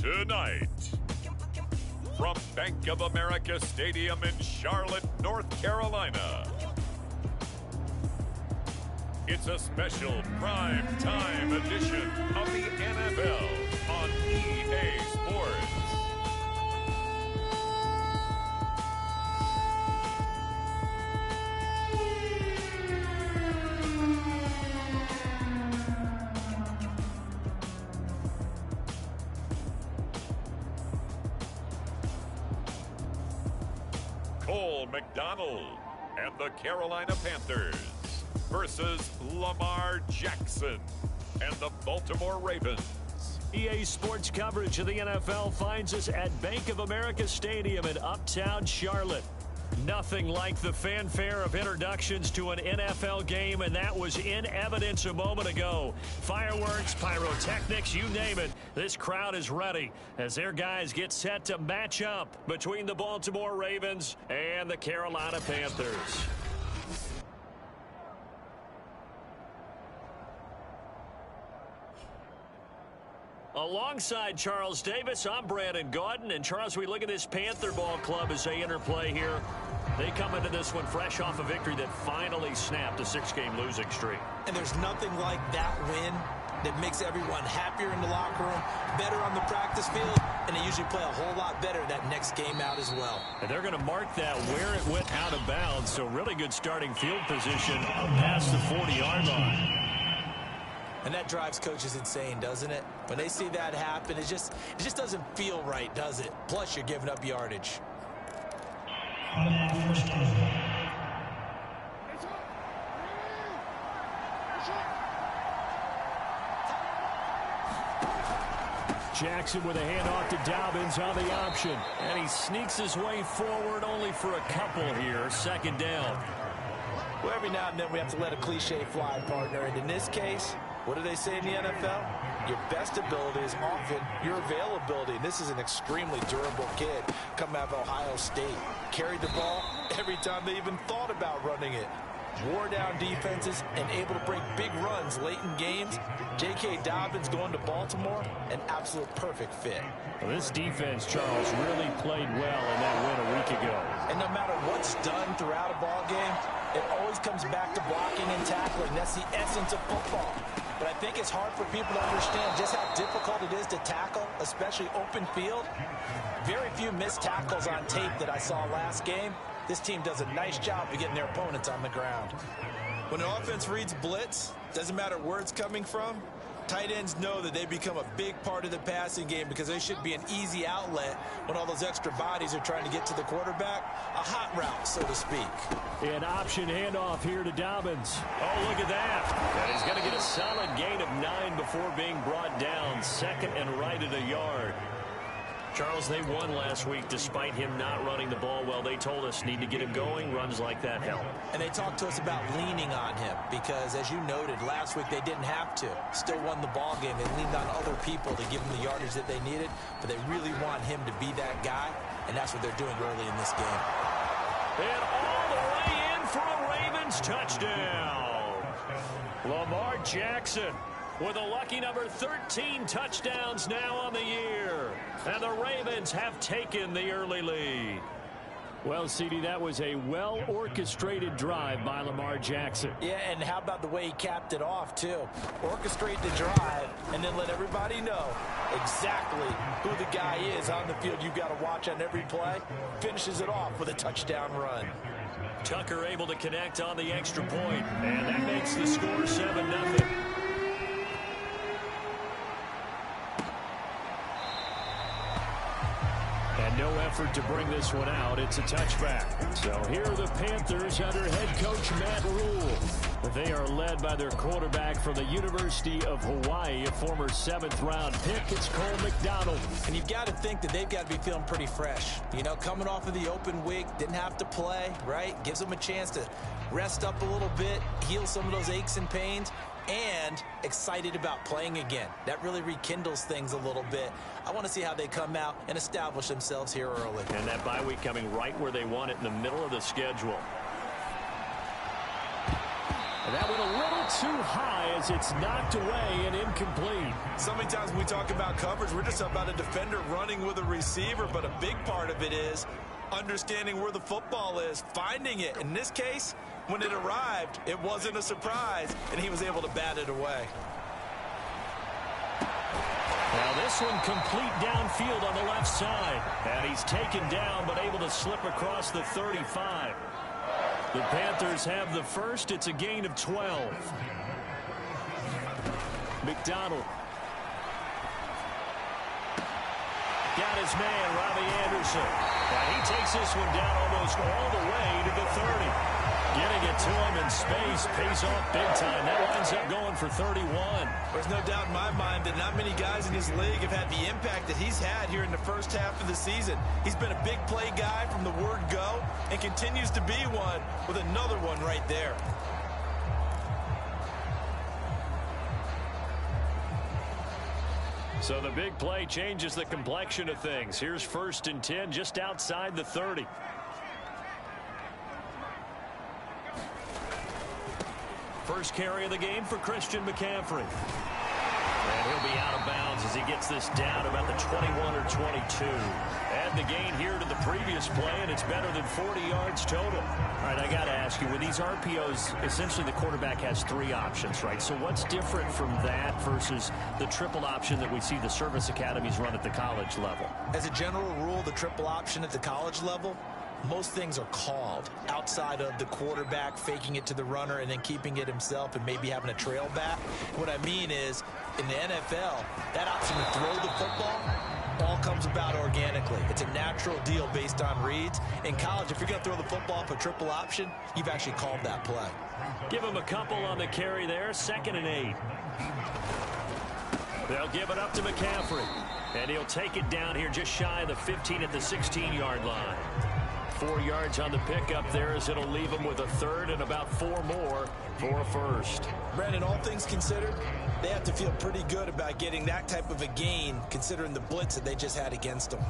Tonight, from Bank of America Stadium in Charlotte, North Carolina, it's a special prime time edition of the NFL on EA Sports. McDonald and the Carolina Panthers versus Lamar Jackson and the Baltimore Ravens. EA Sports coverage of the NFL finds us at Bank of America Stadium in Uptown Charlotte. Nothing like the fanfare of introductions to an NFL game, and that was in evidence a moment ago. Fireworks, pyrotechnics, you name it. This crowd is ready as their guys get set to match up between the Baltimore Ravens and the Carolina Panthers. Alongside Charles Davis, I'm Brandon Gaudin. And Charles, we look at this Panther ball club as they interplay here. They come into this one fresh off a victory that finally snapped a 6-game losing streak. And there's nothing like that win that makes everyone happier in the locker room, better on the practice field, and they usually play a whole lot better that next game out as well. And they're going to mark that where it went out of bounds, so really good starting field position past the 40-yard line. And that drives coaches insane, doesn't it? When they see that happen, it just doesn't feel right, does it? Plus, you're giving up yardage. Jackson with a handoff to Dobbins on the option. And he sneaks his way forward only for a couple here. Second down. Well, every now and then we have to let a cliche fly, partner. And in this case, what do they say in the NFL? Your best ability is often your availability. And this is an extremely durable kid coming out of Ohio State. Carried the ball every time they even thought about running it. Wore down defenses and able to break big runs late in games. J.K. Dobbins going to Baltimore, an absolute perfect fit. Well, this defense, Charles, really played well in that win a week ago. And no matter what's done throughout a ball game, it always comes back to blocking and tackling. That's the essence of football. But I think it's hard for people to understand just how difficult it is to tackle, especially open field. Very few missed tackles on tape that I saw last game. This team does a nice job of getting their opponents on the ground. When an offense reads blitz, doesn't matter where it's coming from, tight ends know that they become a big part of the passing game because they should be an easy outlet when all those extra bodies are trying to get to the quarterback. A hot route, so to speak. An option handoff here to Dobbins. Oh, look at that. And he's going to get a solid gain of 9 before being brought down. Second and right at a yard. Charles, they won last week despite him not running the ball well. They told us need to get him going. Runs like that help. And they talked to us about leaning on him because, as you noted, last week they didn't have to. Still won the ball game. They leaned on other people to give them the yardage that they needed, but they really want him to be that guy, and that's what they're doing early in this game. And all the way in for a Ravens touchdown. Lamar Jackson with a lucky number 13 touchdowns now on the year. And the Ravens have taken the early lead. Well, CD, that was a well-orchestrated drive by Lamar Jackson. Yeah, and how about the way he capped it off, too? Orchestrate the drive and then let everybody know exactly who the guy is on the field you've got to watch on every play. Finishes it off with a touchdown run. Tucker able to connect on the extra point, and that makes the score 7-0. And no effort to bring this one out. It's a touchback. So here are the Panthers under head coach Matt Rule. They are led by their quarterback from the University of Hawaii, a former 7th-round pick. It's Cole McDonald. And you've got to think that they've got to be feeling pretty fresh. You know, coming off of the open week, didn't have to play, right? Gives them a chance to rest up a little bit, heal some of those aches and pains, and excited about playing again. That really rekindles things a little bit. I want to see how they come out and establish themselves here early. And that bye week coming right where they want it, in the middle of the schedule. And that went a little too high as it's knocked away and incomplete. So many times when we talk about coverage, we're just about a defender running with a receiver, but a big part of it is understanding where the football is, finding it. In this case, when it arrived, it wasn't a surprise, and he was able to bat it away. Now this one complete downfield on the left side. And he's taken down but able to slip across the 35. The Panthers have the first. It's a gain of 12. McDonald. Got his man, Robbie Anderson. And he takes this one down almost all the way to the 30. Getting it to him in space pays off big time. That winds up going for 31. There's no doubt in my mind that not many guys in this league have had the impact that he's had here in the first half of the season. He's been a big play guy from the word go and continues to be one with another one right there. So the big play changes the complexion of things. Here's 1st and 10 just outside the 30. First carry of the game for Christian McCaffrey. And he'll be out of bounds as he gets this down about the 21 or 22. Add the gain here to the previous play, and it's better than 40 yards total. All right, I got to ask you, with these RPOs, essentially the quarterback has 3 options, right? So what's different from that versus the triple option that we see the service academies run at the college level? As a general rule, the triple option at the college level, most things are called outside of the quarterback faking it to the runner and then keeping it himself and maybe having a trail back. What I mean is, in the NFL, that option to throw the football all comes about organically. It's a natural deal based on reads. In college, if you're going to throw the football for triple option, you've actually called that play. Give him a couple on the carry there, 2nd and 8. They'll give it up to McCaffrey. And he'll take it down here just shy of the 15 at the 16-yard line. 4 yards on the pickup there as it'll leave him with a 3rd and about 4 more for a 1st. Brandon, all things considered, they have to feel pretty good about getting that type of a gain considering the blitz that they just had against them.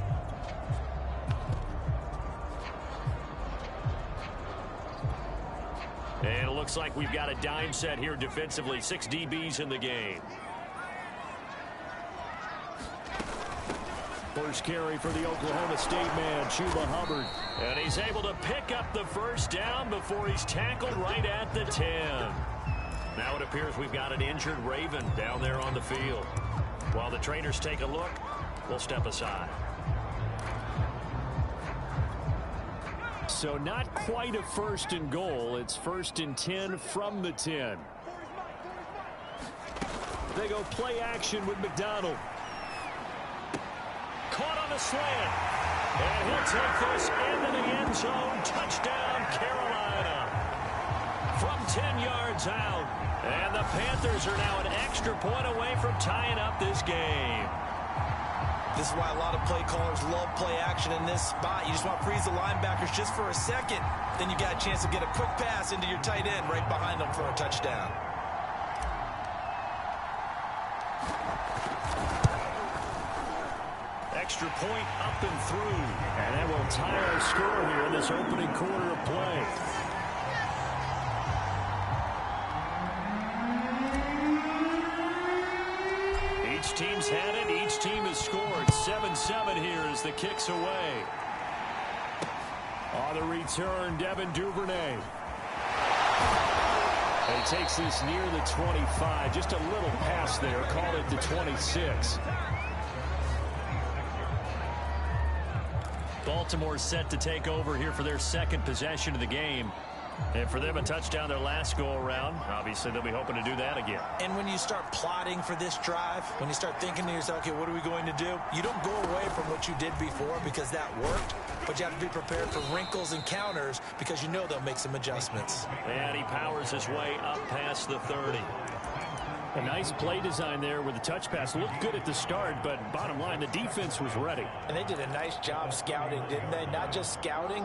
And it looks like we've got a dime set here defensively. 6 DBs in the game. First carry for the Oklahoma State man, Chuba Hubbard. And he's able to pick up the first down before he's tackled right at the 10. Now it appears we've got an injured Raven down there on the field. While the trainers take a look, we'll step aside. So not quite a 1st and goal. It's 1st and 10 from the 10. They go play action with McDonald. Caught on the slant. And he'll take this into the end zone. Touchdown, Carolina. From 10 yards out. And the Panthers are now an extra point away from tying up this game. This is why a lot of play callers love play action in this spot. You just want to freeze the linebackers just for a second. Then you got a chance to get a quick pass into your tight end right behind them for a touchdown. Extra point up and through. And that will tie our score here in this opening quarter of play. Each team's had it. Each team has scored. 7-7 here as the kick's away. On the return, Devin Duvernay. And he takes this near the 25. Just a little pass there. Call it the 26. Baltimore set to take over here for their 2nd possession of the game. And for them, a touchdown their last go-around. Obviously, they'll be hoping to do that again. And when you start plotting for this drive, when you start thinking to yourself, okay, what are we going to do? You don't go away from what you did before because that worked, but you have to be prepared for wrinkles and counters because you know they'll make some adjustments. And he powers his way up past the 30. A nice play design there with the touch pass. Looked good at the start, but bottom line, the defense was ready. And they did a nice job scouting, didn't they? Not just scouting,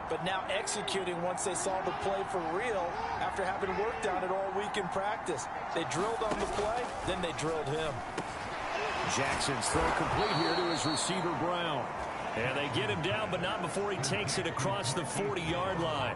but now executing once they saw the play for real after having worked on it all week in practice. They drilled on the play, then they drilled him. Jackson's throw complete here to his receiver, Brown. And they get him down, but not before he takes it across the 40-yard line.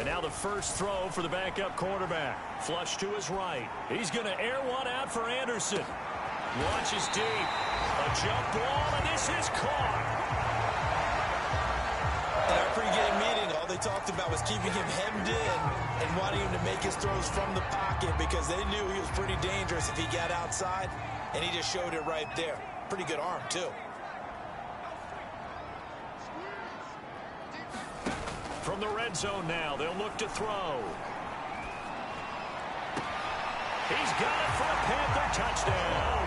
And now the first throw for the backup quarterback. Flush to his right. He's going to air one out for Anderson. Launches deep. A jump ball, and this is caught. In our pregame meeting, all they talked about was keeping him hemmed in and wanting him to make his throws from the pocket because they knew he was pretty dangerous if he got outside, and he just showed it right there. Pretty good arm, too. From the red zone now, they'll look to throw. He's got it for a Panther touchdown.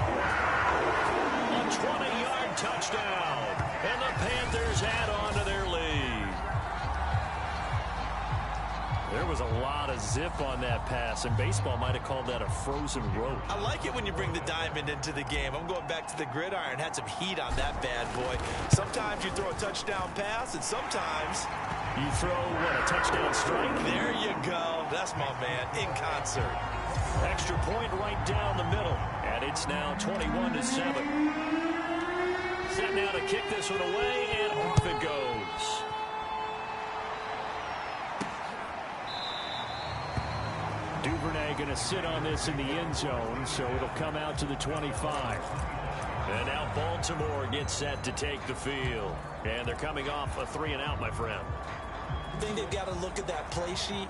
A 20-yard touchdown. And the Panthers add on to their lead. There was a lot of zip on that pass, and baseball might have called that a frozen rope. I like it when you bring the diamond into the game. I'm going back to the gridiron. Had some heat on that bad boy. Sometimes you throw a touchdown pass, and sometimes you throw, what, a touchdown strike? There you go. That's my man, in concert. Extra point right down the middle, and it's now 21-7. Set now to kick this one away, and off it goes. Duvernay going to sit on this in the end zone, so it'll come out to the 25. And now Baltimore gets set to take the field. And they're coming off a 3-and-out, my friend. I think they've got to look at that play sheet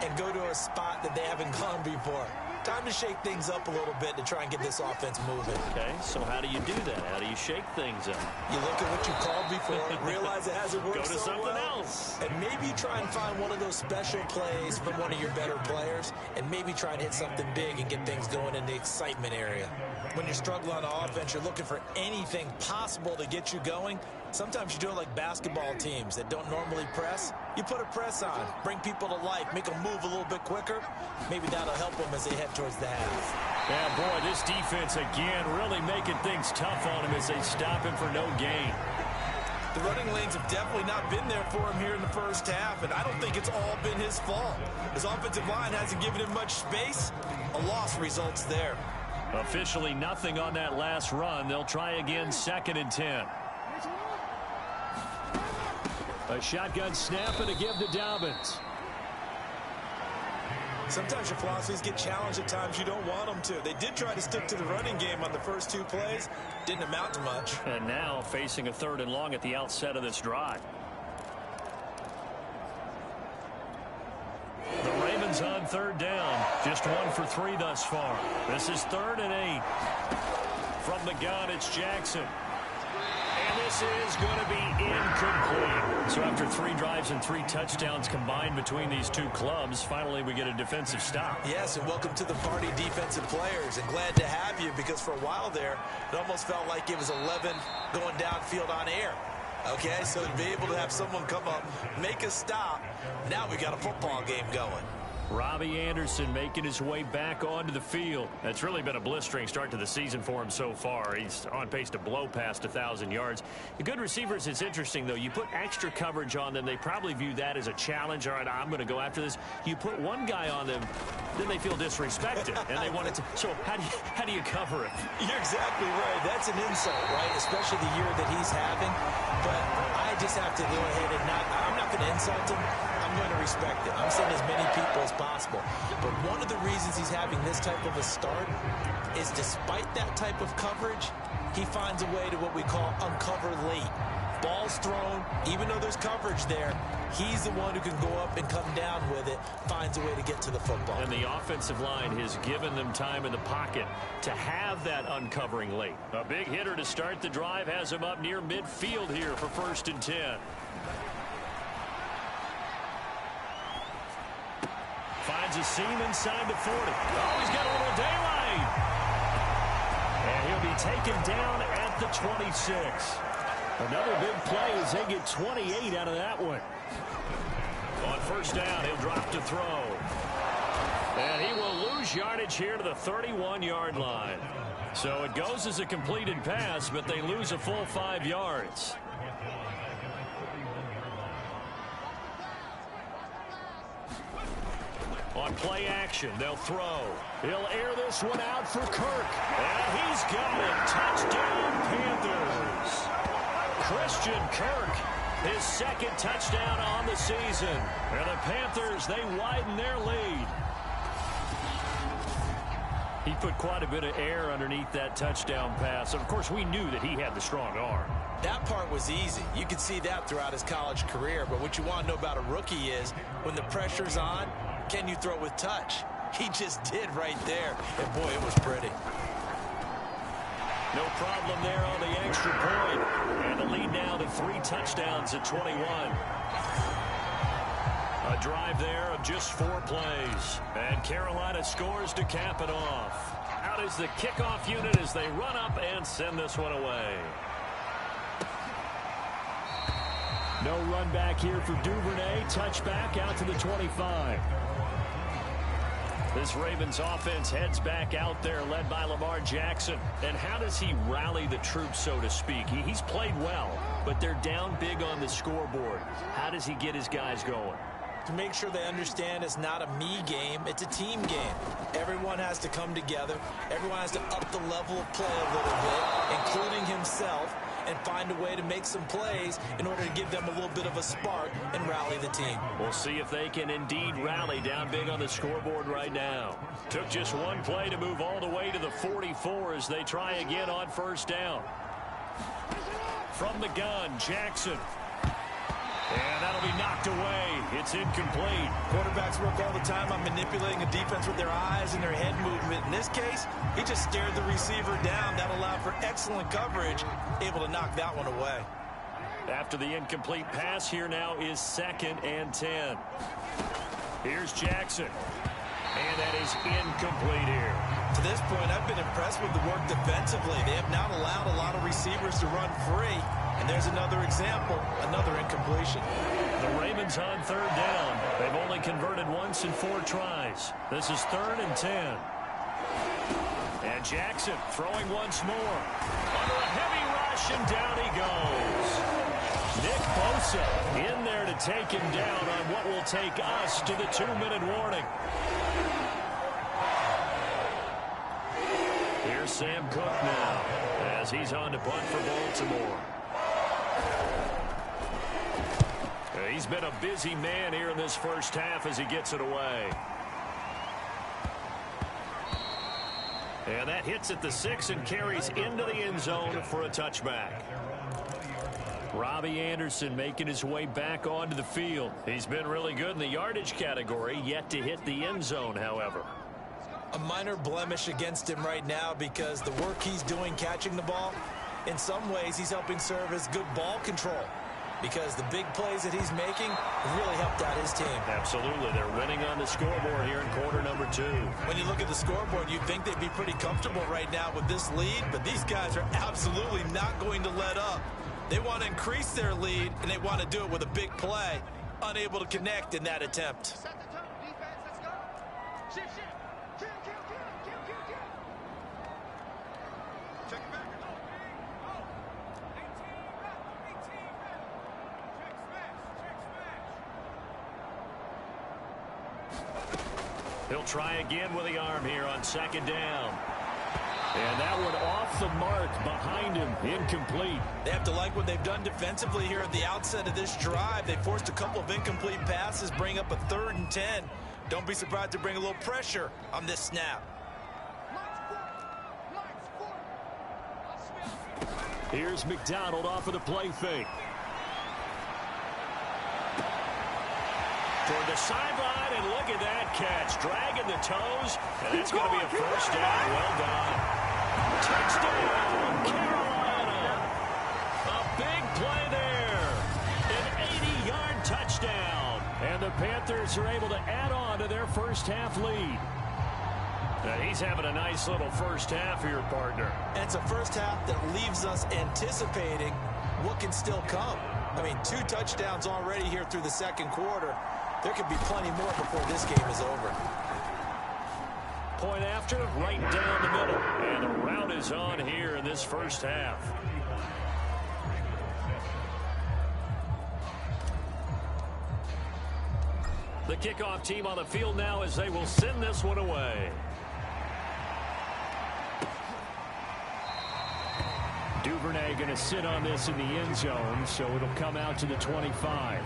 and go to a spot that they haven't gone before. Time to shake things up a little bit to try and get this offense moving. Okay, so how do you do that? How do you shake things up? You look at what you called before, realize it hasn't worked so well. Go to something else. And maybe try and find one of those special plays from one of your better players, and maybe try and hit something big and get things going in the excitement area. When you're struggling on offense, you're looking for anything possible to get you going. Sometimes you do it like basketball teams that don't normally press. You put a press on, bring people to life, make them move a little bit quicker. Maybe that'll help them as they head towards the half. Yeah, boy, this defense again really making things tough on him as they stop him for no gain. The running lanes have definitely not been there for him here in the first half, and I don't think it's all been his fault. His offensive line hasn't given him much space. A loss results there. Officially nothing on that last run. They'll try again, 2nd and 10. A shotgun snap and a give to Dobbins. Sometimes your philosophies get challenged at times you don't want them to. They did try to stick to the running game on the first 2 plays. Didn't amount to much. And now facing a 3rd and long at the outset of this drive. The Ravens on 3rd down. Just 1 for 3 thus far. This is 3rd and 8. From the gun, it's Jackson. And this is going to be incomplete. So after 3 drives and 3 touchdowns combined between these 2 clubs, finally we get a defensive stop. Yes, and welcome to the party, defensive players. And glad to have you, because for a while there, it almost felt like it was 11 going downfield on air. Okay, so to be able to have someone come up, make a stop, now we got a football game going. Robbie Anderson making his way back onto the field. That's really been a blistering start to the season for him so far. He's on pace to blow past 1,000 yards. The good receivers, it's interesting, though. You put extra coverage on them, they probably view that as a challenge. All right, I'm going to go after this. You put one guy on them, then they feel disrespected, and they want it to. So how do you cover it? You're exactly right. That's an insult, right? Especially the year that he's having. But I just have to go ahead and I'm not going to insult him. I'm going to respect it. I'm saying as many people as possible. But one of the reasons he's having this type of a start is despite that type of coverage, he finds a way to what we call uncover late. Ball's thrown, even though there's coverage there, he's the one who can go up and come down with it, finds a way to get to the football. And the offensive line has given them time in the pocket to have that uncovering late. A big hitter to start the drive has him up near midfield here for 1st and 10. Finds a seam inside the 40. Oh, he's got a little daylight. And he'll be taken down at the 26. Another big play as they get 28 out of that one. On 1st down, he'll drop to throw. And he will lose yardage here to the 31-yard line. So it goes as a completed pass, but they lose a full 5 yards. On play action, they'll throw. He'll air this one out for Kirk. And he's got it. Touchdown, Panthers. Christian Kirk His second touchdown on the season. And the Panthers, they widen their lead. He put quite a bit of air underneath that touchdown pass. Of course, we knew that he had the strong arm. That part was easy. You could see that throughout his college career. But what you want to know about a rookie is when the pressure's on, can you throw with touch? He just did right there. And, boy, it was pretty. No problem there on the extra point. And the lead now to 3 touchdowns at 21. A drive there of just 4 plays. And Carolina scores to cap it off. Out is the kickoff unit as they run up and send this one away. No run back here for Duvernay. Touchback out to the 25. This Ravens offense heads back out there, led by Lamar Jackson. And how does he rally the troops, so to speak? He's played well, but they're down big on the scoreboard. How does he get his guys going? To make sure they understand it's not a me game, it's a team game. Everyone has to come together. Everyone has to up the level of play a little bit, including himself, and find a way to make some plays in order to give them a little bit of a spark and rally the team. We'll see if they can indeed rally down big on the scoreboard right now. Took just one play to move all the way to the 44 as they try again on first down. From the gun, Jackson. And that'll be knocked away. It's incomplete. Quarterbacks work all the time on manipulating a defense with their eyes and their head movement. In this case, he just stared the receiver down. That allowed for excellent coverage, able to knock that one away. After the incomplete pass, here now is 2nd and 10. Here's Jackson. And that is incomplete here. To this point, I've been impressed with the work defensively. They have not allowed a lot of receivers to run free. And there's another example, another incompletion. The Ravens on 3rd down. They've only converted once in 4 tries. This is 3rd and 10. And Jackson throwing once more. Under a heavy rush, and down he goes. Nick Bosa in there to take him down on what will take us to the 2-minute warning. Here's Sam Cook now as he's on to punt for Baltimore. He's been a busy man here in this first half as he gets it away. And that hits at the 6 and carries into the end zone for a touchback. Robbie Anderson making his way back onto the field. He's been really good in the yardage category, yet to hit the end zone, however. A minor blemish against him right now because the work he's doing catching the ball, in some ways he's helping serve as good ball control. Because the big plays that he's making really helped out his team. Absolutely. They're winning on the scoreboard here in quarter number 2. When you look at the scoreboard, you'd think they'd be pretty comfortable right now with this lead, but these guys are absolutely not going to let up. They want to increase their lead, and they want to do it with a big play. Unable to connect in that attempt. Set the tone, defense, let's go. Shift, shift. Kill. Check it back. He'll try again with the arm here on 2nd down. And that one off the mark behind him, incomplete. They have to like what they've done defensively here at the outset of this drive. They forced a couple of incomplete passes, bring up a 3rd and 10. Don't be surprised to bring a little pressure on this snap. Here's McDonald off of the play fake. Toward the sideline, and look at that catch. Dragging the toes, and it's going to be a first down. Well done. Touchdown, Carolina. A big play there. An 80-yard touchdown. And the Panthers are able to add on to their first half lead. Now he's having a nice little first half here, partner. And it's a first half that leaves us anticipating what can still come. I mean, 2 touchdowns already here through the 2nd quarter. There could be plenty more before this game is over. Point after, right down the middle. And the route is on here in this first half. The kickoff team on the field now as they will send this one away. Duvernay going to sit on this in the end zone, so it'll come out to the 25.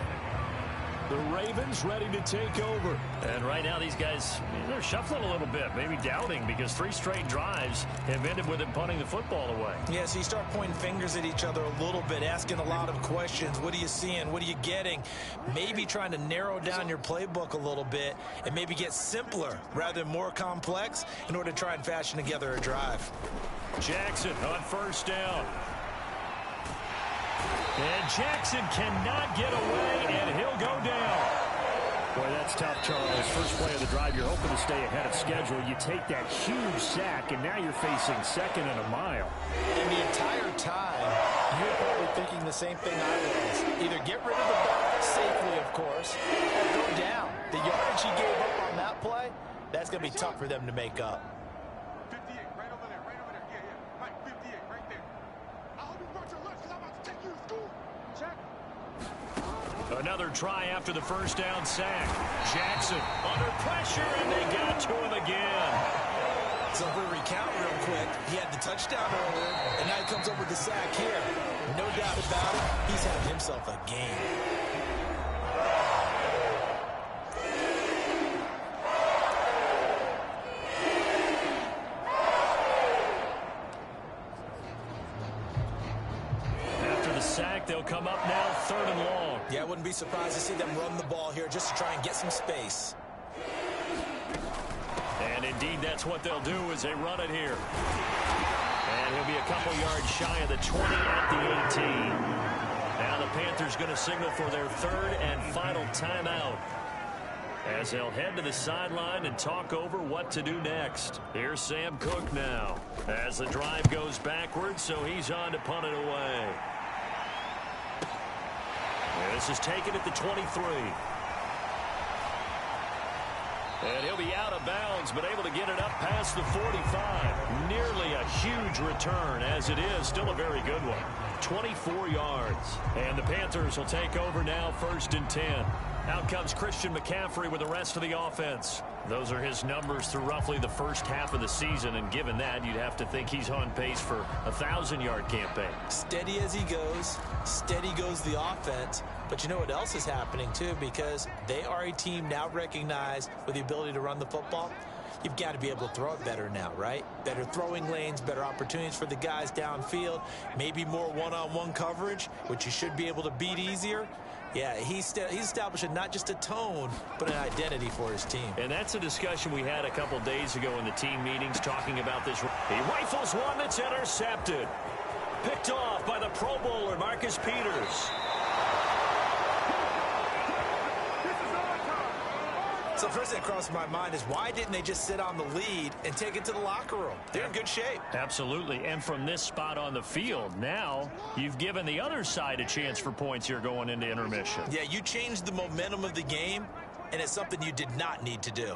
The Ravens ready to take over. And right now these guys, they're shuffling a little bit, maybe doubting, because 3 straight drives have ended with them punting the football away. Yeah, so you start pointing fingers at each other a little bit, asking a lot of questions. What are you seeing? What are you getting? Maybe trying to narrow down your playbook a little bit and maybe get simpler rather than more complex in order to try and fashion together a drive. Jackson on first down. And Jackson cannot get away, and he'll go down. Boy, that's tough, Charles. First play of the drive, you're hoping to stay ahead of schedule. You take that huge sack, and now you're facing second and a mile. And the entire time, you're probably thinking the same thing I was. Either get rid of the ball safely, of course, or go down. The yardage he gave up on that play, that's going to be tough for them to make up. 58, right over there, right over there. Yeah, yeah. Mike, 58, right there. I hope you brought your lunch because I'm about to take you to school. Check. Another try after the first down sack. Jackson under pressure, and they got to him again. So if we recount real quick, he had the touchdown earlier, and now he comes up with the sack here. No doubt about it, he's having himself a game. They'll come up now, 3rd and long. Yeah, I wouldn't be surprised to see them run the ball here just to try and get some space. And indeed, that's what they'll do as they run it here. And he'll be a couple yards shy of the 20 at the 18. Now the Panthers going to signal for their 3rd and final timeout, as they'll head to the sideline and talk over what to do next. Here's Sam Cook now, as the drive goes backwards, so he's on to punt it away. This is taken at the 23. And he'll be out of bounds, but able to get it up past the 45. Nearly a huge return, as it is still a very good one. 24 yards. And the Panthers will take over now, 1st and 10. Out comes Christian McCaffrey with the rest of the offense. Those are his numbers through roughly the first half of the season, and given that, you'd have to think he's on pace for a 1,000-yard campaign. Steady as he goes, steady goes the offense. But you know what else is happening, too, because they are a team now recognized with the ability to run the football. You've got to be able to throw it better now, right? Better throwing lanes, better opportunities for the guys downfield, maybe more one-on-one coverage, which you should be able to beat easier. Yeah, he's establishing not just a tone, but an identity for his team. And that's a discussion we had a couple days ago in the team meetings talking about this. He rifles one that's intercepted. Picked off by the Pro Bowler, Marcus Peters. So first thing that crossed my mind is, why didn't they just sit on the lead and take it to the locker room? They're in good shape. Absolutely. And from this spot on the field, now you've given the other side a chance for points here going into intermission. Yeah, you changed the momentum of the game, and it's something you did not need to do.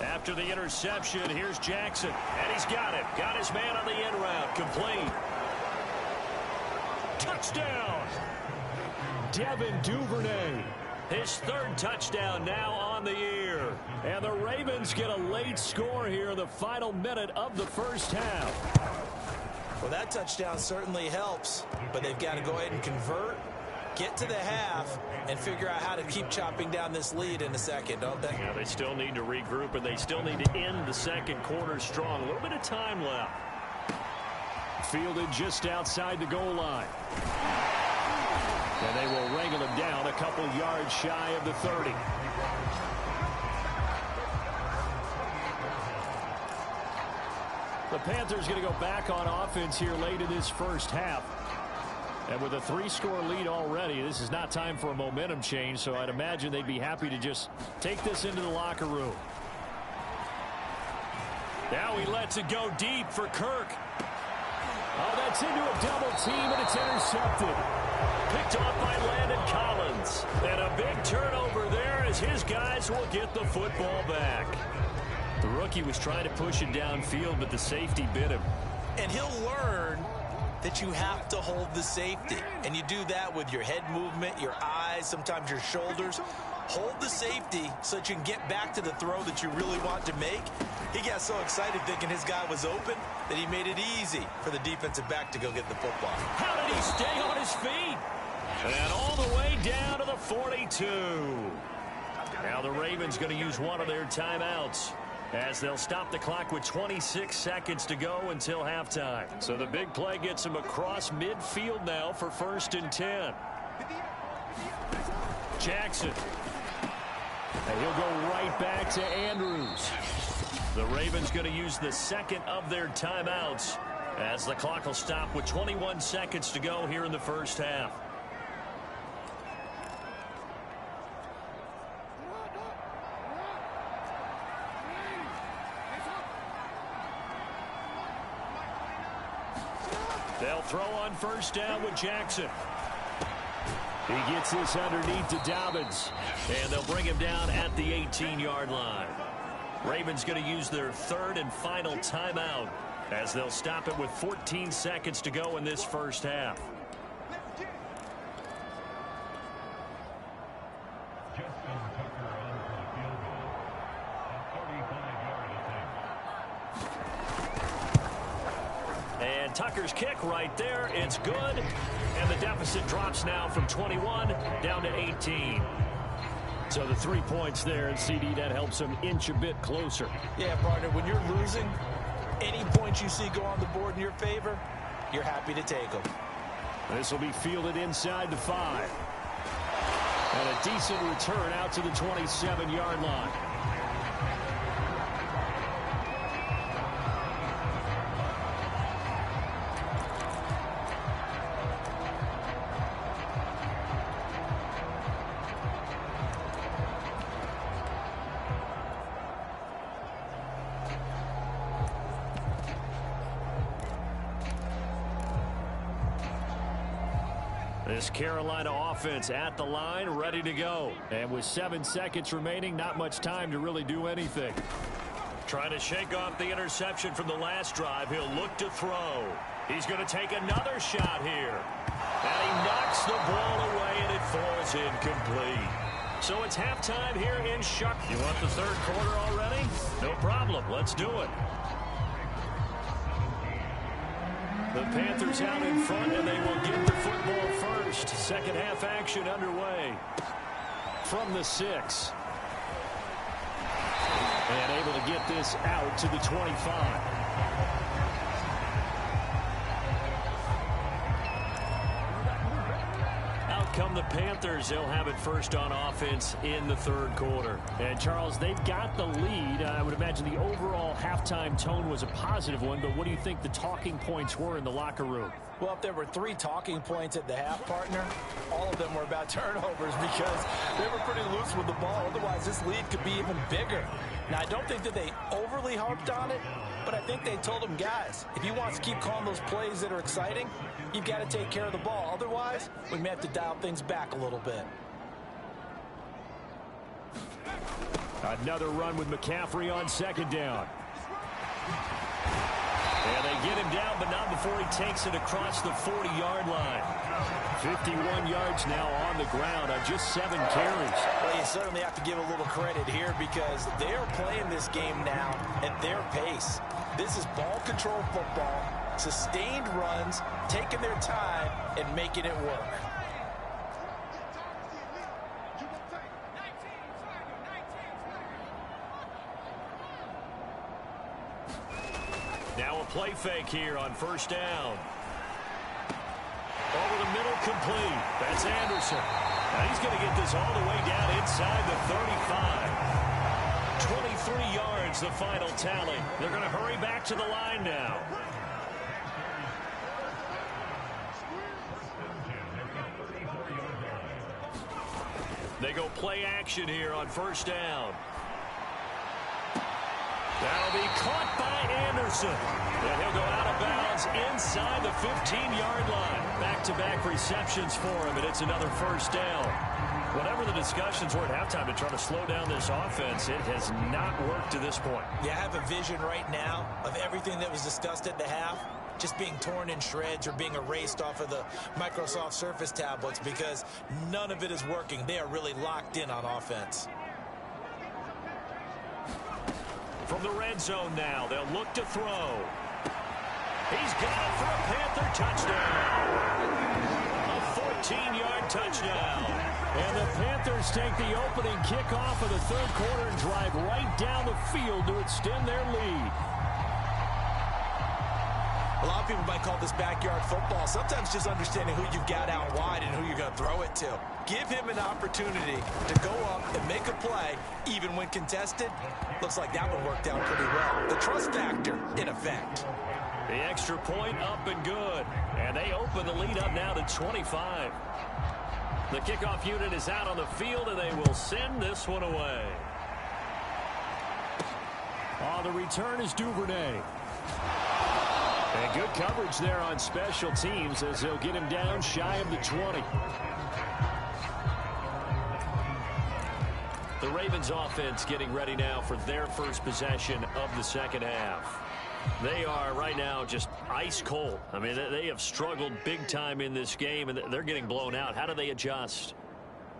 After the interception, here's Jackson. And he's got it. Got his man on the end route. Complete. Touchdown. Devin Duvernay. His 3rd touchdown now on the year. And the Ravens get a late score here in the final minute of the first half. Well, that touchdown certainly helps, but they've got to go ahead and convert, get to the half, and figure out how to keep chopping down this lead in a second, don't they? Yeah, they still need to regroup, and they still need to end the second quarter strong. A little bit of time left. Fielded just outside the goal line. And they will wrangle him down a couple yards shy of the 30. The Panthers going to go back on offense here late in this first half. And with a 3-score lead already, this is not time for a momentum change, so I'd imagine they'd be happy to just take this into the locker room. Now he lets it go deep for Kirk. Oh, that's into a double team, and it's intercepted. Picked off by Landon Collins. And a big turnover there as his guys will get the football back. The rookie was trying to push it downfield, but the safety bit him. And he'll learn that you have to hold the safety. And you do that with your head movement, your eyes, sometimes your shoulders. Hold the safety so that you can get back to the throw that you really want to make. He got so excited thinking his guy was open that he made it easy for the defensive back to go get the football. How did he stay on his feet? And all the way down to the 42. Now the Ravens going to use one of their timeouts as they'll stop the clock with 26 seconds to go until halftime. So the big play gets him across midfield now for 1st and 10. Jackson. And he'll go right back to Andrews. The Ravens going to use the second of their timeouts as the clock will stop with 21 seconds to go here in the first half. They'll throw on 1st down with Jackson. He gets this underneath to Dobbins, and they'll bring him down at the 18-yard line. Ravens going to use their 3rd and final timeout as they'll stop it with 14 seconds to go in this first half. And Tucker's kick right there. It's good. And the deficit drops now from 21 down to 18. So the 3 points there, and CD, that helps them inch a bit closer. Yeah, partner, when you're losing, any points you see go on the board in your favor, you're happy to take them. This will be fielded inside the 5. And a decent return out to the 27-yard line. This Carolina offense at the line, ready to go. And with 7 seconds remaining, not much time to really do anything. Trying to shake off the interception from the last drive. He'll look to throw. He's going to take another shot here. And he knocks the ball away, and it falls incomplete. So it's halftime here in Charlotte. You want the 3rd quarter already? No problem. Let's do it. The Panthers out in front, and they will get the football first. Second half action underway from the 6. And able to get this out to the 25. Out come the Panthers. They'll have it first on offense in the 3rd quarter. And, Charles, they've got the lead. I would imagine the overall halftime tone was a positive one, but what do you think the talking points were in the locker room? Well, if there were 3 talking points at the half, partner, all of them were about turnovers because they were pretty loose with the ball. Otherwise, this lead could be even bigger. Now, I don't think that they overly harped on it, but I think they told them, guys, if you want to keep calling those plays that are exciting, you've got to take care of the ball. Otherwise, we may have to dial things back a little bit. Another run with McCaffrey on 2nd down. And they get him down, but not before he takes it across the 40-yard line. 51 yards now on the ground on just 7 carries. Well, you certainly have to give a little credit here because they're playing this game now at their pace. This is ball control football, sustained runs, taking their time, and making it work. Now a play fake here on 1st down. Over the middle, complete. That's Anderson. Now he's going to get this all the way down inside the 35. 23 yards, the final tally. They're going to hurry back to the line now. They go play action here on 1st down. That'll be caught by Anderson. And he'll go out of bounds inside the 15-yard line. Back-to-back receptions for him, and it's another 1st down. Whatever the discussions were at halftime to try to slow down this offense, it has not worked to this point. Yeah, I have a vision right now of everything that was discussed at the half. just being torn in shreds or being erased off of the Microsoft Surface tablets because none of it is working. They are really locked in on offense. From the red zone now, they'll look to throw. He's got it for a Panther touchdown. A 14-yard touchdown. And the Panthers take the opening kickoff of the third quarter and drive right down the field to extend their lead. A lot of people might call this backyard football. Sometimes just understanding who you've got out wide and who you're going to throw it to. Give him an opportunity to go up and make a play, even when contested. Looks like that one worked out pretty well. The trust factor in effect. The extra point up and good. And they open the lead up now to 25. The kickoff unit is out on the field, and they will send this one away. On the return is Duvernay. And good coverage there on special teams as they'll get him down shy of the 20. The Ravens offense getting ready now for their first possession of the second half. They are right now just ice cold. I mean, they have struggled big time in this game, and they're getting blown out. How do they adjust?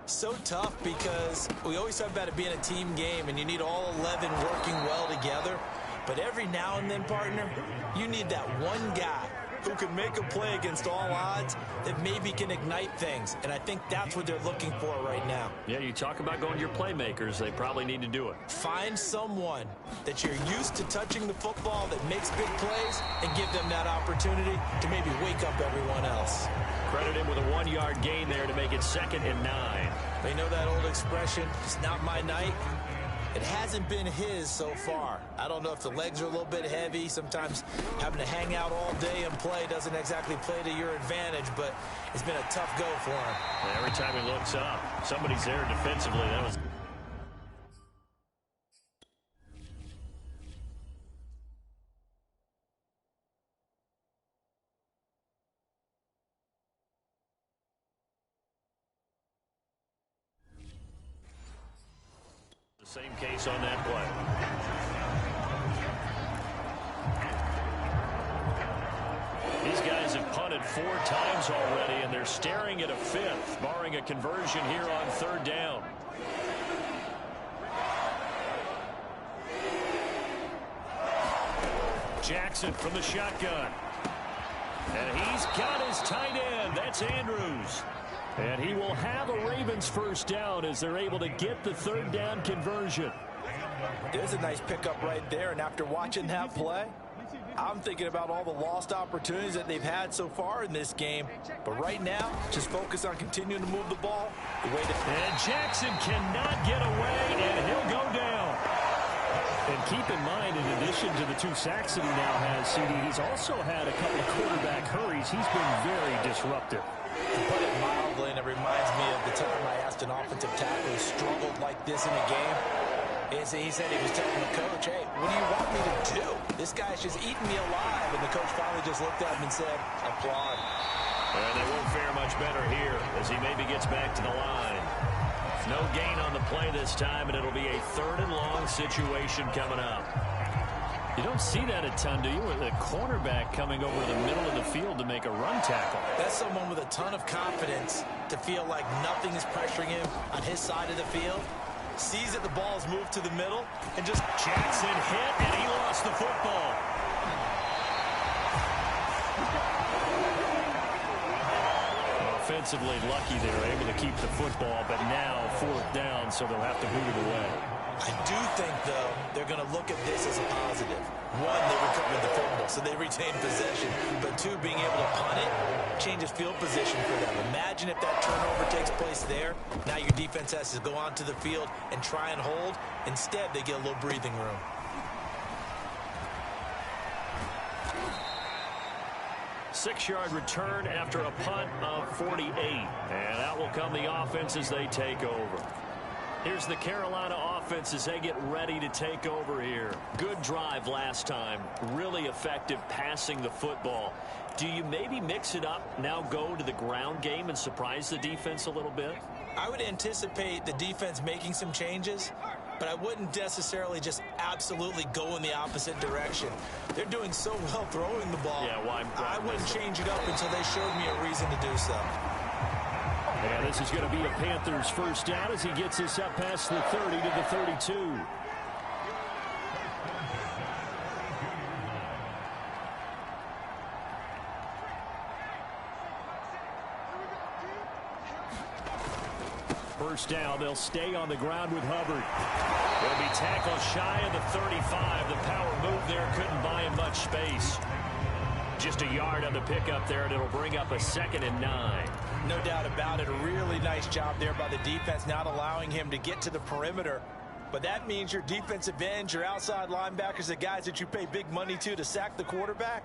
So tough because we always talk about it being a team game, and you need all 11 working well together. But every now and then, partner, you need that one guy who can make a play against all odds that maybe can ignite things. And I think that's what they're looking for right now. Yeah, you talk about going to your playmakers. They probably need to do it. Find someone that you're used to touching the football that makes big plays and give them that opportunity to maybe wake up everyone else. Credit him with a 1-yard gain there to make it 2nd and 9. They know that old expression, it's not my night. It hasn't been his so far. I don't know if the legs are a little bit heavy. Sometimes having to hang out all day and play doesn't exactly play to your advantage, but it's been a tough go for him. And every time he looks up, somebody's there defensively. That was... Same case on that play. These guys have punted 4 times already, and they're staring at a 5th, barring a conversion here on 3rd down. Jackson from the shotgun. And he's got his tight end. That's Andrews. And he will have a Ravens first down as they're able to get the 3rd down conversion. There's a nice pickup right there, and after watching that play, I'm thinking about all the lost opportunities that they've had so far in this game. But right now, just focus on continuing to move the ball. And Jackson cannot get away, and he'll go down. And keep in mind, in addition to the 2 sacks that he now has, CD, he's also had a couple of quarterback hurries. He's been very disruptive. To put it mildly, and it reminds me of the time I asked an offensive tackle who struggled like this in a game. He said he was telling the coach, hey, what do you want me to do? This guy's just eating me alive. And the coach finally just looked at him and said, applaud. And they won't fare much better here as he maybe gets back to the line. No gain on the play this time, and it'll be a 3rd and long situation coming up. You don't see that a ton, do you? With a cornerback coming over to the middle of the field to make a run tackle. That's someone with a ton of confidence to feel like nothing is pressuring him on his side of the field. Sees that the ball's moved to the middle and just... Jackson hit, and he lost the football. Offensively lucky they were able to keep the football, but now 4th down, so they'll have to boot it away. I do think, though, they're going to look at this as a positive. 1, they recovered the football, so they retained possession. But 2, being able to punt it changes field position for them. Imagine if that turnover takes place there. Now your defense has to go onto the field and try and hold. Instead, they get a little breathing room. Six-yard return after a punt of 48. And out will come the offense as they take over. Here's the Carolina offense as they get ready to take over here. Good drive last time. Really effective passing the football. Do you maybe mix it up, now go to the ground game and surprise the defense a little bit? I would anticipate the defense making some changes. but I wouldn't necessarily just absolutely go in the opposite direction. They're doing so well throwing the ball. Yeah, why I wouldn't change it up until they showed me a reason to do so. And this is going to be a Panthers first down as he gets this up past the 30 to the 32. First down, they'll stay on the ground with Hubbard. They'll be tackled shy of the 35. The power move there couldn't buy him much space. Just a yard on the pickup there, and it'll bring up a 2nd and 9. No doubt about it. A really nice job there by the defense, not allowing him to get to the perimeter. But that means your defensive ends, your outside linebackers, the guys that you pay big money to sack the quarterback,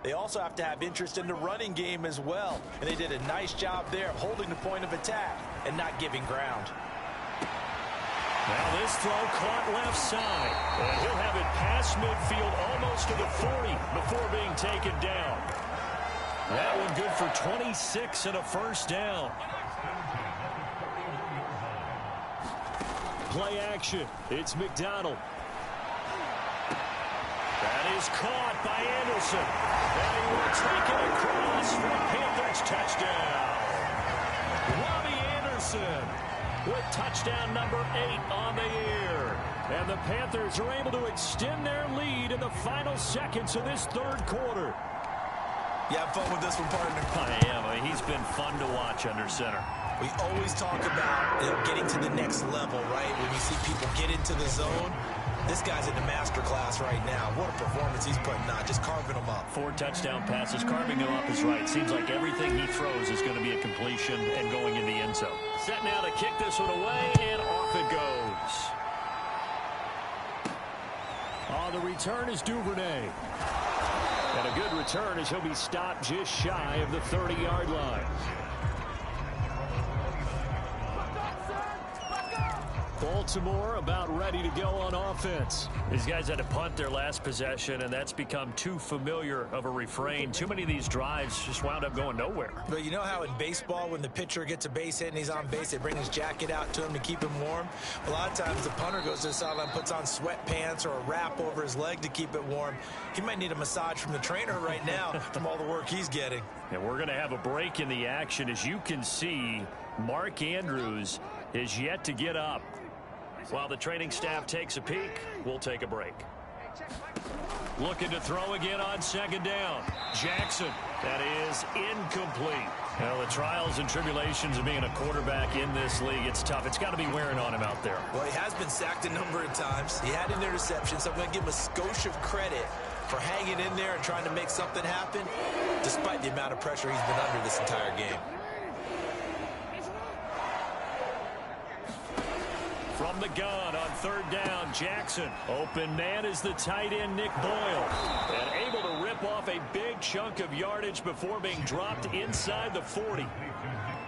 they also have to have interest in the running game as well. And they did a nice job there of holding the point of attack and not giving ground. Now this throw caught left side. And he'll have it past midfield almost to the 40 before being taken down. That one good for 26 and a first down. Play action. It's McDonald. That is caught by Anderson. And he will take it across for a Panthers touchdown. Robbie Anderson with touchdown number 8 on the year. And the Panthers are able to extend their lead in the final seconds of this third quarter. You have fun with this one, partner? I am. I mean, he's been fun to watch under center. We always talk about getting to the next level, right? When we see people get into the zone, this guy's in the master class right now. What a performance he's putting on, just carving them up. 4 touchdown passes. Carving them up is right. Seems like everything he throws is going to be a completion and going in the end zone. Set now to kick this one away, and off it goes. The return is Duvernay. And a good return as he'll be stopped just shy of the 30-yard line. Baltimore about ready to go on offense. These guys had to punt their last possession, and that's become too familiar of a refrain. Too many of these drives just wound up going nowhere. But you know how in baseball, when the pitcher gets a base hit and he's on base, they bring his jacket out to him to keep him warm? A lot of times the punter goes to the sideline, puts on sweatpants or a wrap over his leg to keep it warm. He might need a massage from the trainer right now from all the work he's getting. And we're going to have a break in the action. As you can see, Mark Andrews is yet to get up. While the training staff takes a peek, we'll take a break. Looking to throw again on second down. Jackson. That is incomplete. Well, the trials and tribulations of being a quarterback in this league, it's tough. It's got to be wearing on him out there. Well, he has been sacked a number of times. He had an interception, so I'm going to give him a skosh of credit for hanging in there and trying to make something happen, despite the amount of pressure he's been under this entire game. From the gun on third down, Jackson. Open man is the tight end, Nick Boyle. And able to rip off a big chunk of yardage before being dropped inside the 40.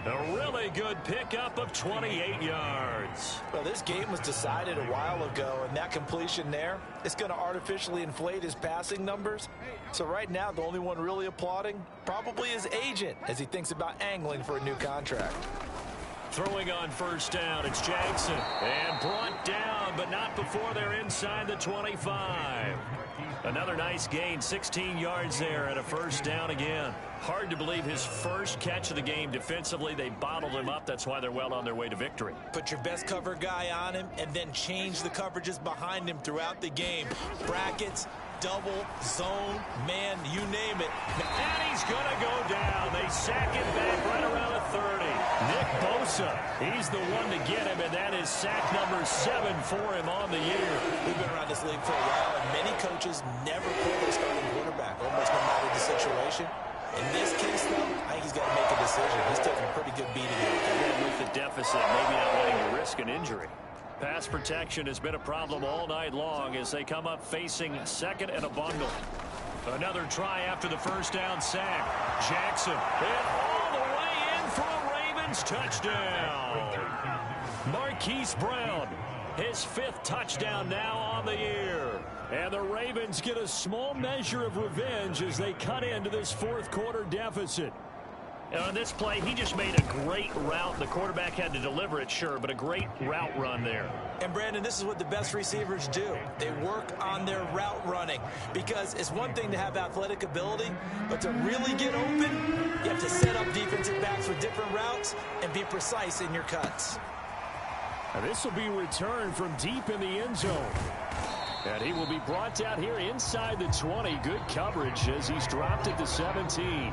A really good pickup of 28 yards. Well, this game was decided a while ago, and that completion there is going to artificially inflate his passing numbers. So right now, the only one really applauding probably his agent as he thinks about angling for a new contract. Throwing on first down, it's Jackson. And brought down, but not before they're inside the 25. Another nice gain, 16 yards there and a first down again. Hard to believe his first catch of the game defensively. They bottled him up. That's why they're well on their way to victory. Put your best cover guy on him and then change the coverages behind him throughout the game. Brackets, double, zone, man, you name it. And he's going to go down. They sack him back right around the 30. Nick Bosa, he's the one to get him, and that is sack number 7 for him on the year. We've been around this league for a while, and many coaches never pull their starting quarterback, almost no matter the situation. In this case, though, I think he's got to make a decision. He's taking a pretty good beating here. And with the deficit, maybe not wanting to risk an injury. Pass protection has been a problem all night long as they come up facing second and a bungle. Another try after the first down sack. Jackson, and all the way in for a Ravens touchdown. Marquise Brown, his 5th touchdown now on the year. And the Ravens get a small measure of revenge as they cut into this fourth quarter deficit. And on this play, he just made a great route. The quarterback had to deliver it, sure, but a great route run there. And, Brandon, this is what the best receivers do. They work on their route running because it's one thing to have athletic ability, but to really get open, you have to set up defensive backs with different routes and be precise in your cuts. Now this will be returned from deep in the end zone. And he will be brought down here inside the 20. Good coverage as he's dropped at the 17.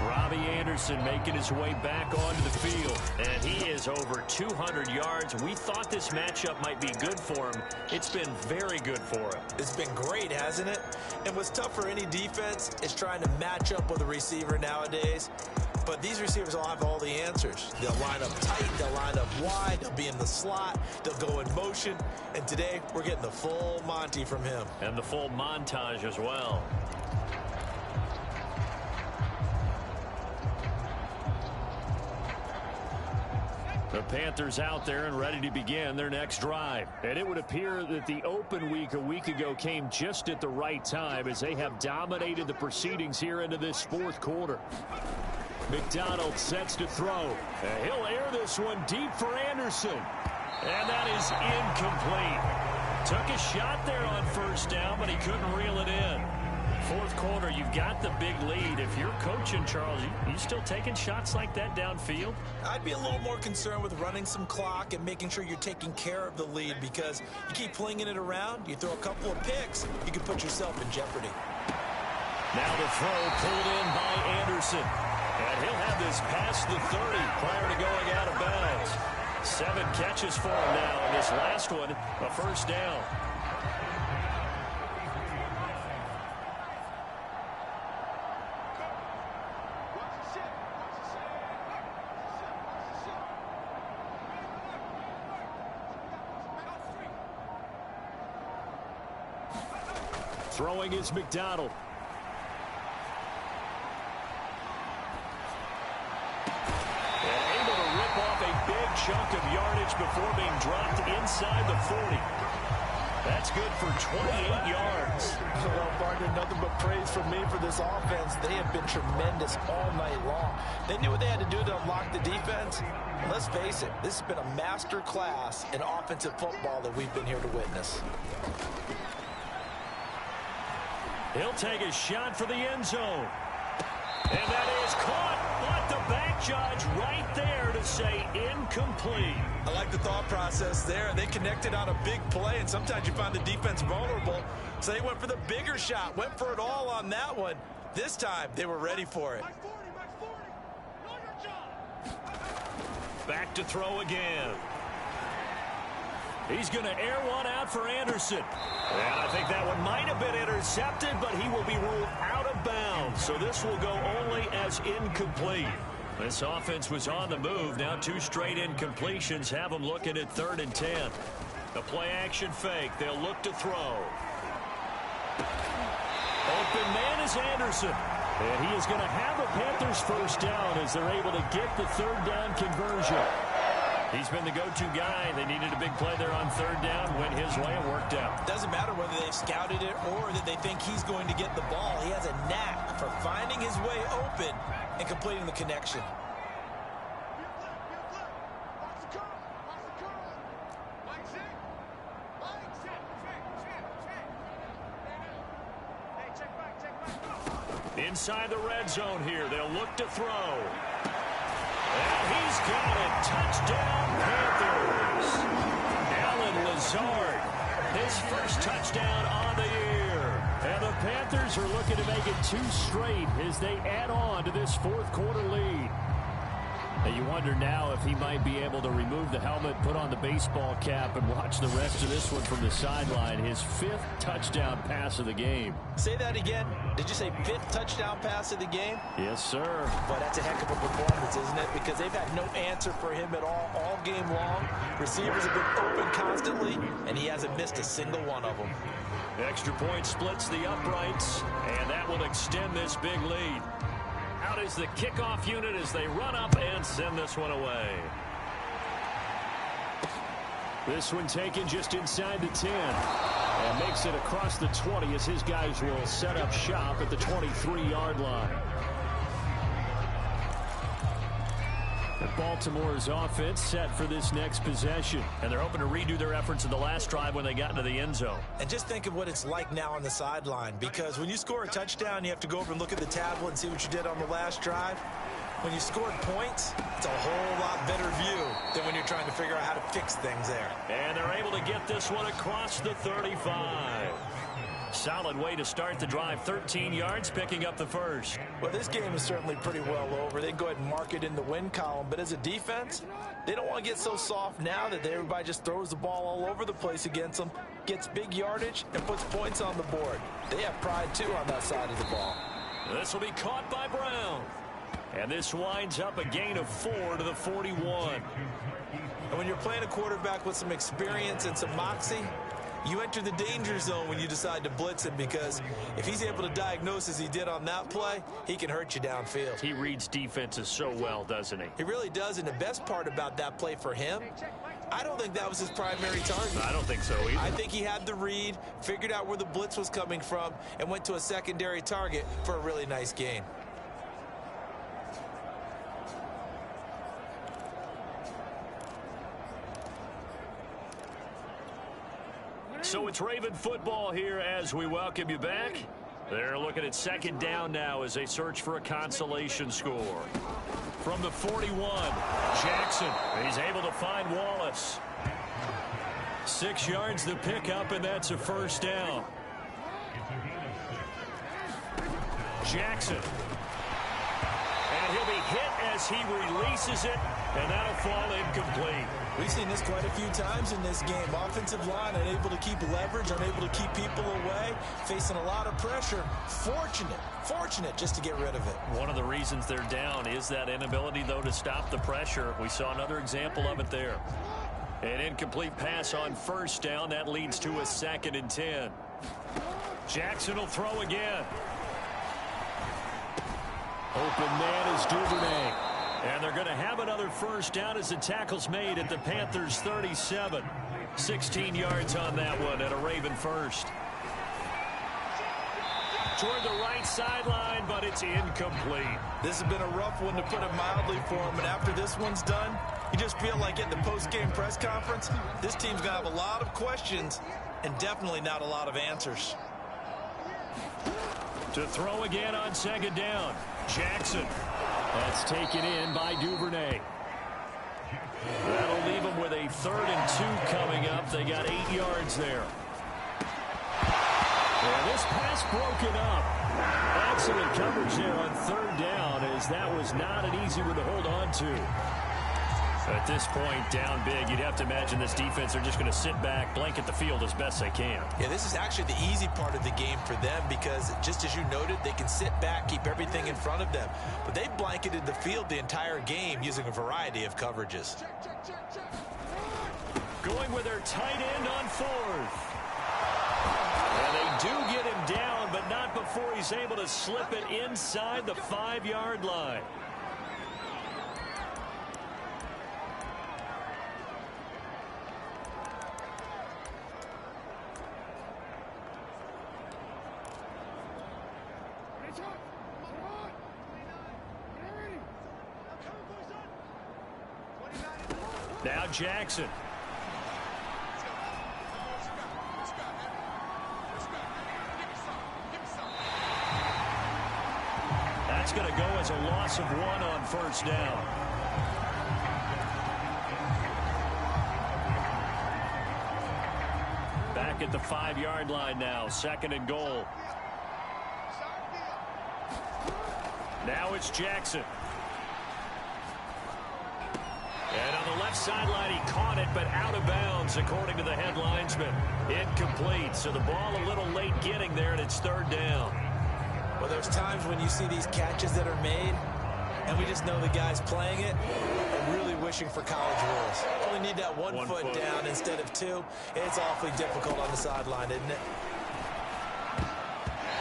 Robbie Anderson making his way back onto the field. And he is over 200 yards. We thought this matchup might be good for him. It's been very good for him. It's been great, hasn't it? And what's tough for any defense is trying to match up with a receiver nowadays. But these receivers all have all the answers. They'll line up tight, they'll line up wide, they'll be in the slot, they'll go in motion. And today, we're getting the full Monty from him. And the full montage as well. The Panthers out there and ready to begin their next drive. And it would appear that the open week a week ago came just at the right time as they have dominated the proceedings here into this fourth quarter. McDonald sets to throw. And he'll air this one deep for Anderson. And that is incomplete. Took a shot there on first down, but he couldn't reel it in. Fourth quarter, you've got the big lead. If you're coaching, Charles, you still taking shots like that downfield? I'd be a little more concerned with running some clock and making sure you're taking care of the lead because you keep flinging it around, you throw a couple of picks, you can put yourself in jeopardy. Now the throw pulled in by Anderson. And he'll have this past the 30 prior to going out of bounds. 7 catches for him now, and this last one, a first down. Throwing is McDonald. And able to rip off a big chunk of yardage before being dropped inside the 40. That's good for 28 yards. Well, partner, nothing but praise from me for this offense. They have been tremendous all night long. They knew what they had to do to unlock the defense. And let's face it, this has been a master class in offensive football that we've been here to witness. He'll take a shot for the end zone. And that is caught. But the back judge right there to say incomplete. I like the thought process there. They connected on a big play, and sometimes you find the defense vulnerable. So they went for the bigger shot, went for it all on that one. This time, they were ready for it. Back to throw again. He's going to air one out for Anderson. And I think that one might have been intercepted, but he will be ruled out of bounds. So this will go only as incomplete. This offense was on the move. Now 2 straight incompletions have them looking at 3rd and 10. The play action fake. They'll look to throw. Open man is Anderson. And he is going to have the Panthers first down as they're able to get the 3rd down conversion. He's been the go-to guy. They needed a big play there on 3rd down. Went his way and worked out. Doesn't matter whether they've scouted it or that they think he's going to get the ball. He has a knack for finding his way open and completing the connection. Inside the red zone here. They'll look to throw. And he's got it. Touchdown, Panthers. Allen Lazard, his first touchdown on the year. And the Panthers are looking to make it 2 straight as they add on to this 4th quarter lead. And you wonder now if he might be able to remove the helmet, put on the baseball cap, and watch the rest of this one from the sideline. His 5th touchdown pass of the game. Say that again. Did you say 5th touchdown pass of the game? Yes, sir. But that's a heck of a performance, isn't it? Because they've had no answer for him at all game long. Receivers have been open constantly, and he hasn't missed a single one of them. Extra point splits the uprights, and that will extend this big lead. Out is the kickoff unit as they run up and send this one away. This one taken just inside the 10. And makes it across the 20 as his guys will set up shop at the 23-yard line. And Baltimore's offense set for this next possession. And they're hoping to redo their efforts in the last drive when they got into the end zone. And just think of what it's like now on the sideline, because when you score a touchdown, you have to go over and look at the tablet and see what you did on the last drive. When you scored points, it's a whole lot better view than when you're trying to figure out how to fix things there. And they're able to get this one across the 35. Solid way to start the drive. 13 yards, picking up the first. Well, this game is certainly pretty well over. They go ahead and mark it in the win column. But as a defense, they don't want to get so soft now that everybody just throws the ball all over the place against them, gets big yardage, and puts points on the board. They have pride, too, on that side of the ball. This will be caught by Brown. And this winds up a gain of 4 to the 41. And when you're playing a quarterback with some experience and some moxie, you enter the danger zone when you decide to blitz him, because if he's able to diagnose as he did on that play, he can hurt you downfield. He reads defenses so well, doesn't he? He really does, and the best part about that play for him, I don't think that was his primary target. I don't think so either. I think he had the read, figured out where the blitz was coming from, and went to a secondary target for a really nice gain. So it's Raven football here as we welcome you back. They're looking at second down now as they search for a consolation score. From the 41, Jackson. He's able to find Wallace. 6 yards the pickup, and that's a first down. Jackson. And he'll be hit as he releases it, and that'll fall incomplete. We've seen this quite a few times in this game. Offensive line unable to keep leverage, unable to keep people away, facing a lot of pressure. Fortunate just to get rid of it. One of the reasons they're down is that inability, though, to stop the pressure. We saw another example of it there. An incomplete pass on first down. That leads to a 2nd and 10. Jackson will throw again. Open man is Duvernay. And they're going to have another first down as the tackle's made at the Panthers' 37. 16 yards on that one and a Raven first. Toward the right sideline, but it's incomplete. This has been a rough one, to put it mildly, for him. And after this one's done, you just feel like at the post-game press conference, this team's going to have a lot of questions and definitely not a lot of answers. To throw again on second down, Jackson. That's taken in by Duvernay. That'll leave them with a 3rd and 2 coming up. They got 8 yards there. And this pass broken up. Excellent coverage there on 3rd down, as that was not an easy one to hold on to. At this point, down big, you'd have to imagine this defense are just going to sit back, blanket the field as best they can. Yeah, this is actually the easy part of the game for them, because just as you noted, they can sit back, keep everything in front of them. But they blanketed the field the entire game using a variety of coverages. Going with their tight end on 4th. And they do get him down, but not before he's able to slip it inside the 5-yard line. Now Jackson. That's going to go as a loss of 1 on first down. Back at the 5-yard line now, 2nd and goal. Now it's Jackson. And on the left sideline, he caught it, but out of bounds, according to the head linesman. Incomplete, so the ball a little late getting there, and it's 3rd down. Well, there's times when you see these catches that are made, and we just know the guys playing it are really wishing for college rules. Only need that one foot down instead of 2. It's awfully difficult on the sideline, isn't it?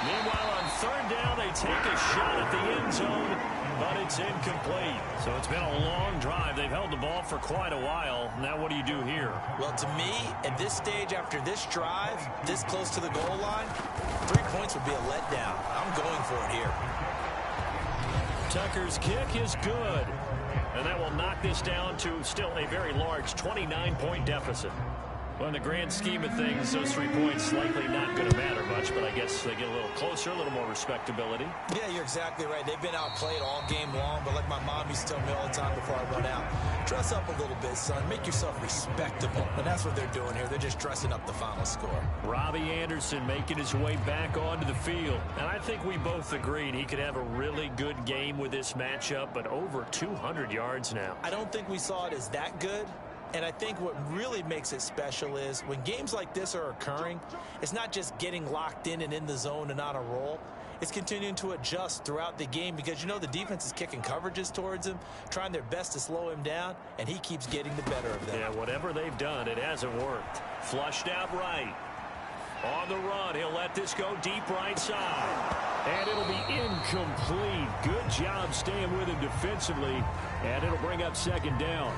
Meanwhile, on 3rd down, they take a shot at the end zone, but it's incomplete. So it's been a long drive. They've held the ball for quite a while. Now what do you do here? Well, to me, at this stage, after this drive, this close to the goal line, 3 points would be a letdown. I'm going for it here. Tucker's kick is good. And that will knock this down to still a very large 29-point deficit. Well, in the grand scheme of things, those 3 points likely not going to matter much, but I guess they get a little closer, a little more respectability. Yeah, you're exactly right. They've been outplayed all game long, but like my mom used to tell me all the time before I run out, dress up a little bit, son. Make yourself respectable. And that's what they're doing here. They're just dressing up the final score. Robbie Anderson making his way back onto the field. And I think we both agreed he could have a really good game with this matchup, but over 200 yards now. I don't think we saw it as that good. And I think what really makes it special is when games like this are occurring, it's not just getting locked in and in the zone and on a roll. It's continuing to adjust throughout the game because, you know, the defense is kicking coverages towards him, trying their best to slow him down, and he keeps getting the better of them. Yeah, whatever they've done, it hasn't worked. Flushed out right. On the run, he'll let this go deep right side. And it'll be incomplete. Good job staying with him defensively, and it'll bring up second down.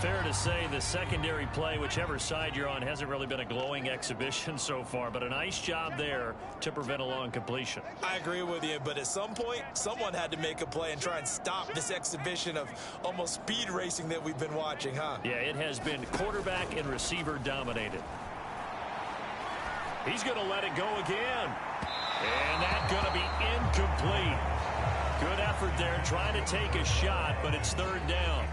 Fair to say the secondary play, whichever side you're on, hasn't really been a glowing exhibition so far, but a nice job there to prevent a long completion. I agree with you, but at some point, someone had to make a play and try and stop this exhibition of almost speed racing that we've been watching, huh? Yeah, it has been quarterback and receiver dominated. He's going to let it go again. And that's going to be incomplete. Good effort there, trying to take a shot, but it's third down.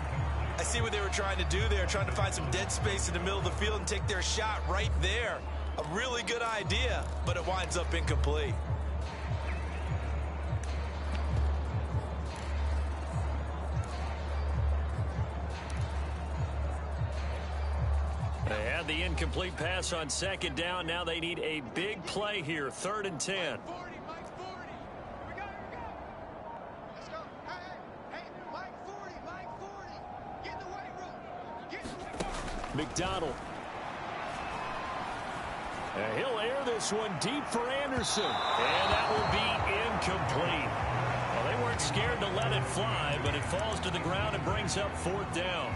I see what they were trying to do there, trying to find some dead space in the middle of the field and take their shot right there. A really good idea, but it winds up incomplete. They had the incomplete pass on second down. Now they need a big play here, 3rd and 10. McDonald. And he'll air this one deep for Anderson. And that will be incomplete. Well, they weren't scared to let it fly, but it falls to the ground and brings up 4th down.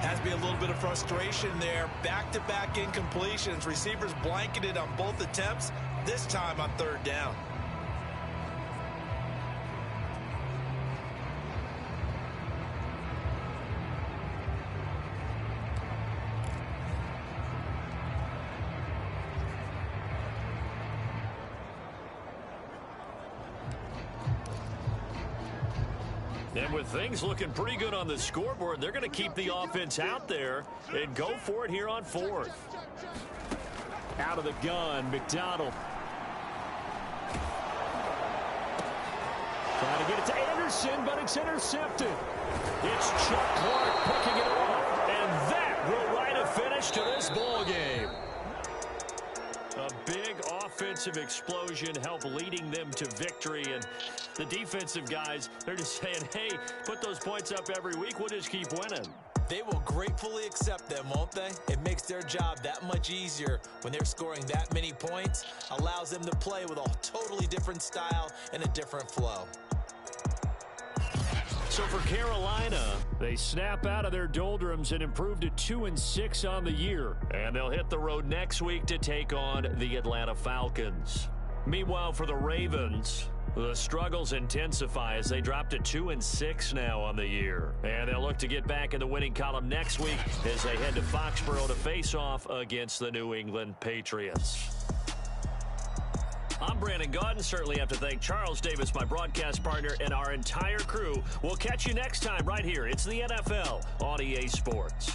Has to be a little bit of frustration there. Back-to-back incompletions. Receivers blanketed on both attempts, this time on 3rd down. And with things looking pretty good on the scoreboard, they're going to keep the offense out there and go for it here on 4th. Out of the gun, McDonald. Trying to get it to Anderson, but it's intercepted. It's Chuck Clark picking it off, and that will write a finish to this ball game. A big offensive explosion helped leading them to victory, and the defensive guys, they're just saying, hey, put those points up every week, we'll just keep winning. They will gratefully accept them, won't they? It makes their job that much easier when they're scoring that many points, allows them to play with a totally different style and a different flow. So for Carolina, they snap out of their doldrums and improve to 2-6 on the year. And they'll hit the road next week to take on the Atlanta Falcons. Meanwhile, for the Ravens, the struggles intensify as they drop to 2-6 now on the year. And they'll look to get back in the winning column next week as they head to Foxborough to face off against the New England Patriots. I'm Brandon Gaudin. Certainly have to thank Charles Davis, my broadcast partner, and our entire crew. We'll catch you next time right here. It's the NFL on EA Sports.